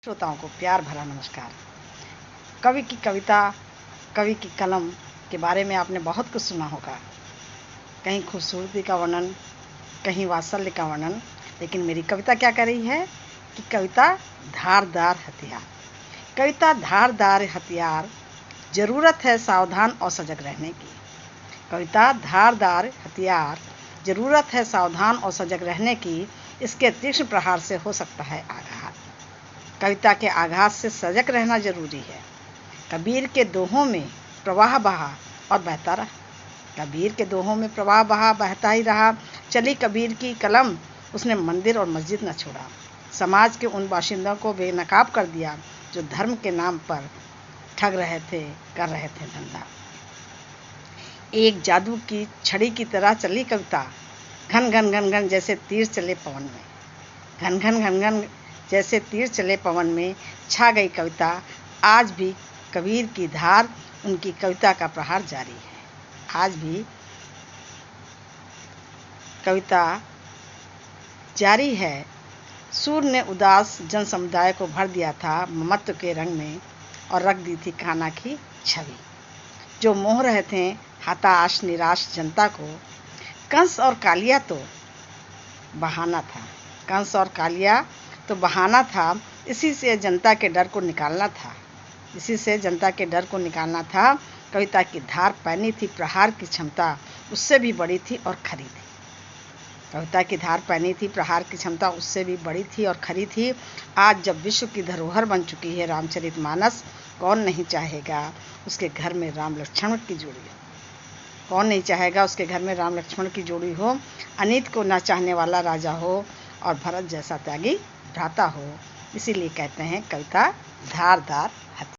श्रोताओं को प्यार भरा नमस्कार। कवि की कविता, कवि की कलम के बारे में आपने बहुत कुछ सुना होगा। कहीं खूबसूरती का वर्णन, कहीं वात्सल्य का वर्णन, लेकिन मेरी कविता क्या कर रही है कि कविता धारदार हथियार। कविता धारदार हथियार, ज़रूरत है सावधान और सजग रहने की। कविता धारदार हथियार, ज़रूरत है सावधान और सजग रहने की। इसके तीक्ष्ण प्रहार से हो सकता है आघात। कविता के आघात से सजग रहना जरूरी है। कबीर के दोहों में प्रवाह बहा और बहता रहा। कबीर के दोहों में प्रवाह बहा, बहता ही रहा। चली कबीर की कलम, उसने मंदिर और मस्जिद न छोड़ा। समाज के उन बाशिंदों को बेनकाब कर दिया जो धर्म के नाम पर ठग रहे थे, कर रहे थे धंधा। एक जादू की छड़ी की तरह चली कविता, घन घन घन घन जैसे तीर चले पवन में। घन घन घन घन जैसे तीर चले पवन में छा गई कविता। आज भी कबीर की धार, उनकी कविता का प्रहार जारी है। आज भी कविता जारी है। सूर्य ने उदास जन समुदाय को भर दिया था ममत्व के रंग में और रख दी थी कान्हा की छवि, जो मोह रहे थे हताश निराश जनता को। कंस और कालिया तो बहाना था, कंस और कालिया तो बहाना था। इसी से जनता के डर को निकालना था, इसी से जनता के डर को निकालना था। कविता की धार पैनी थी, प्रहार की क्षमता उससे भी बड़ी थी और खरी थी। कविता की धार पैनी थी, प्रहार की क्षमता उससे भी बड़ी थी और खरी थी। आज जब विश्व की धरोहर बन चुकी है रामचरितमानस, कौन नहीं चाहेगा उसके घर में राम लक्ष्मण की जोड़ी हो। कौन नहीं चाहेगा उसके घर में राम लक्ष्मण की जोड़ी हो। अनीत को न चाहने वाला राजा हो और भरत जैसा त्यागी भ्राता हो। इसीलिए कहते हैं कविता धारदार हथियार।